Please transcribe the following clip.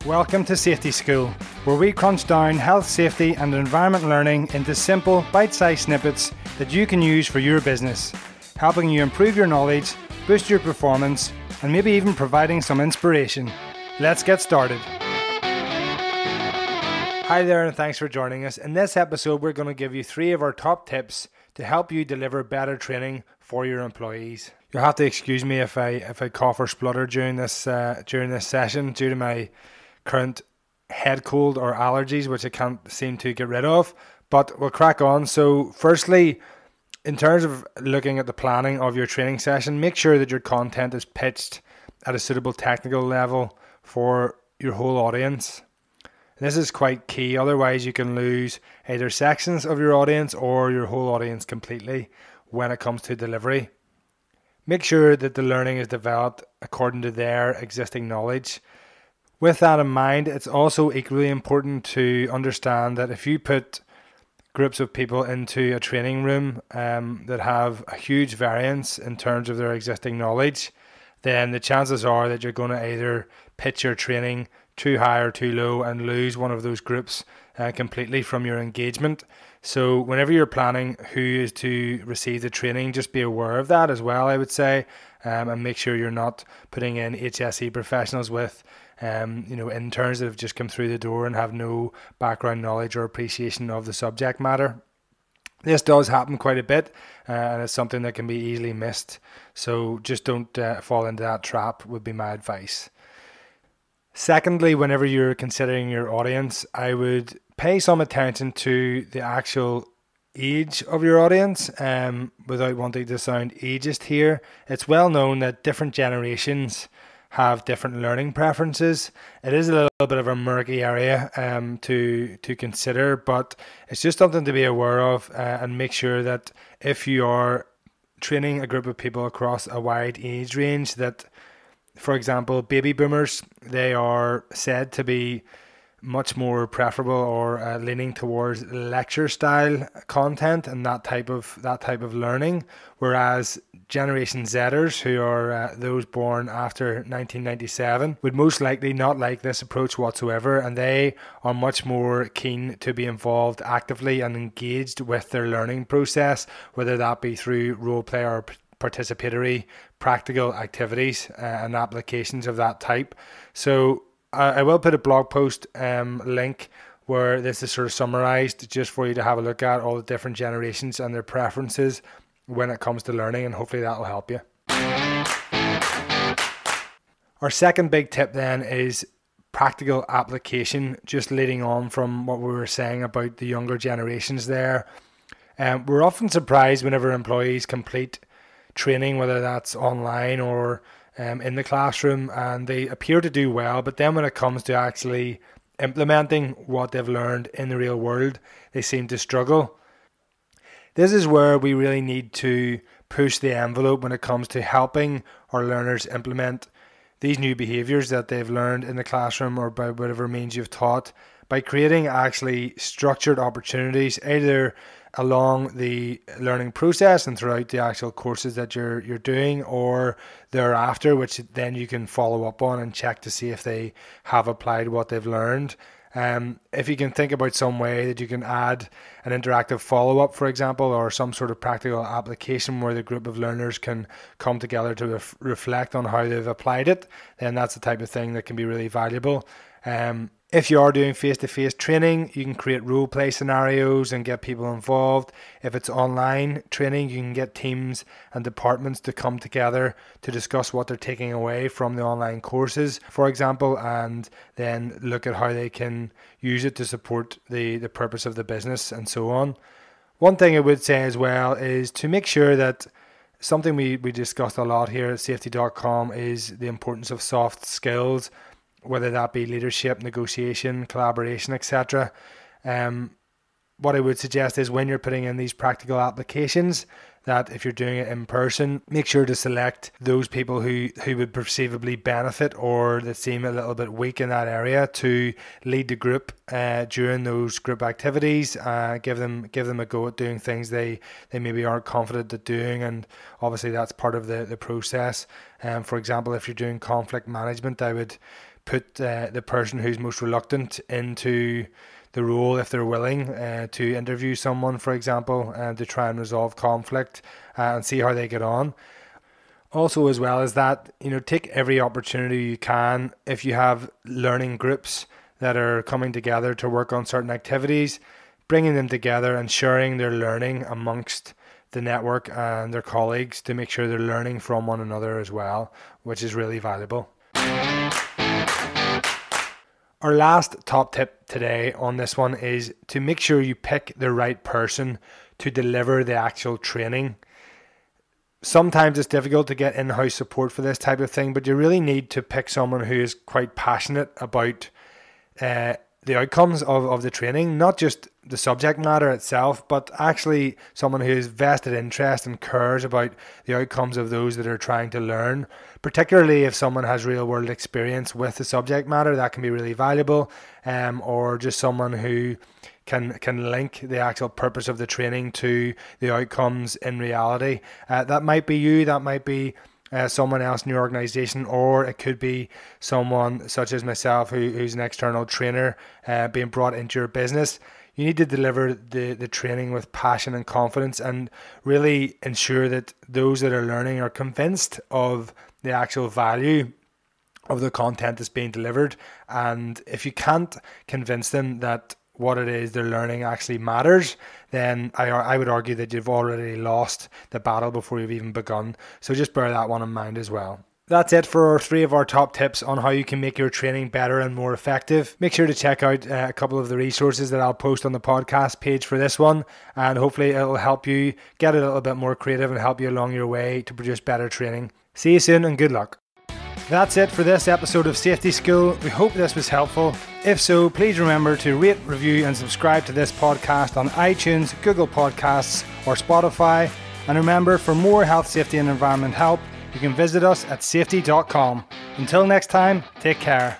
Welcome to Safety School, where we crunch down health, safety and environment learning into simple, bite-sized snippets that you can use for your business, helping you improve your knowledge, boost your performance, and maybe even providing some inspiration. Let's get started. Hi there, and thanks for joining us. In this episode, we're going to give you 3 of our top tips to help you deliver better training for your employees. You'll have to excuse me if I cough or splutter during this session due to my current head cold or allergies, which I can't seem to get rid of, but we'll crack on. So firstly, in terms of looking at the planning of your training session, make sure that your content is pitched at a suitable technical level for your whole audience. This is quite key, otherwise you can lose either sections of your audience or your whole audience completely when it comes to delivery. Make sure that the learning is developed according to their existing knowledge. With that in mind, it's also equally important to understand that if you put groups of people into a training room that have a huge variance in terms of their existing knowledge, then the chances are that you're going to either pitch your training too high or too low and lose one of those groups completely from your engagement. So whenever you're planning who is to receive the training, just be aware of that as well, I would say, and make sure you're not putting in HSE professionals with interns that have just come through the door and have no background knowledge or appreciation of the subject matter. This does happen quite a bit, and it's something that can be easily missed. So just don't fall into that trap would be my advice. Secondly, whenever you're considering your audience, I would pay some attention to the actual age of your audience, without wanting to sound ageist here. It's well known that different generations have different learning preferences. It is a little bit of a murky area to consider, but it's just something to be aware of, and make sure that if you are training a group of people across a wide age range, that, for example, baby boomers, they are said to be much more preferable or leaning towards lecture style content and that type of learning, whereas Generation Zers, who are those born after 1997, would most likely not like this approach whatsoever, and they are much more keen to be involved actively and engaged with their learning process, whether that be through role play or participatory practical activities and applications of that type. So I will put a blog post link where this is sort of summarized just for you to have a look at all the different generations and their preferences when it comes to learning, and hopefully that will help you. Our second big tip then is practical application, just leading on from what we were saying about the younger generations there. We're often surprised whenever employees complete training, whether that's online or in the classroom, and they appear to do well, but then when it comes to actually implementing what they've learned in the real world, they seem to struggle. This is where we really need to push the envelope when it comes to helping our learners implement these new behaviours that they've learned in the classroom or by whatever means you've taught, by creating actually structured opportunities either along the learning process and throughout the actual courses that you're doing, or thereafter, which then you can follow up on and check to see if they have applied what they've learned. If you can think about some way that you can add an interactive follow-up, for example, or some sort of practical application where the group of learners can come together to reflect on how they've applied it, then that's the type of thing that can be really valuable. If you are doing face-to-face training, you can create role play scenarios and get people involved. If it's online training, you can get teams and departments to come together to discuss what they're taking away from the online courses, for example, and then look at how they can use it to support the purpose of the business and so on. One thing I would say as well is to make sure that something we discussed a lot here at safety.com is the importance of soft skills, whether that be leadership, negotiation, collaboration, etc. What I would suggest is when you're putting in these practical applications, that if you're doing it in person, make sure to select those people who would perceivably benefit or that seem a little bit weak in that area to lead the group during those group activities. Give them a go at doing things they maybe aren't confident at doing, and obviously that's part of the process. For example, if you're doing conflict management, I would put the person who's most reluctant into the role if they're willing to interview someone, for example, to try and resolve conflict and see how they get on. Also, as well as that, take every opportunity you can. If you have learning groups that are coming together to work on certain activities, bringing them together and sharing their learning amongst the network and their colleagues to make sure they're learning from one another as well, which is really valuable. Our last top tip today on this one is to make sure you pick the right person to deliver the actual training. Sometimes it's difficult to get in-house support for this type of thing, but you really need to pick someone who is quite passionate about the outcomes of the training, not just the subject matter itself, but actually someone who has vested interest and cares about the outcomes of those that are trying to learn. Particularly if someone has real world experience with the subject matter, that can be really valuable, or just someone who can link the actual purpose of the training to the outcomes in reality. That might be you, that might be someone else in your organization, or it could be someone such as myself who's an external trainer being brought into your business. You need to deliver the training with passion and confidence and really ensure that those that are learning are convinced of the actual value of the content that's being delivered. And if you can't convince them that what it is they're learning actually matters, then I would argue that you've already lost the battle before you've even begun. So just bear that one in mind as well. That's it for 3 of our top tips on how you can make your training better and more effective. Make sure to check out a couple of the resources that I'll post on the podcast page for this one, and hopefully it'll help you get a little bit more creative and help you along your way to produce better training. See you soon and good luck. That's it for this episode of Safety School. We hope this was helpful. If so, please remember to rate, review and subscribe to this podcast on iTunes, Google Podcasts or Spotify. And remember, for more health, safety and environment help, you can visit us at safety.com. Until next time, take care.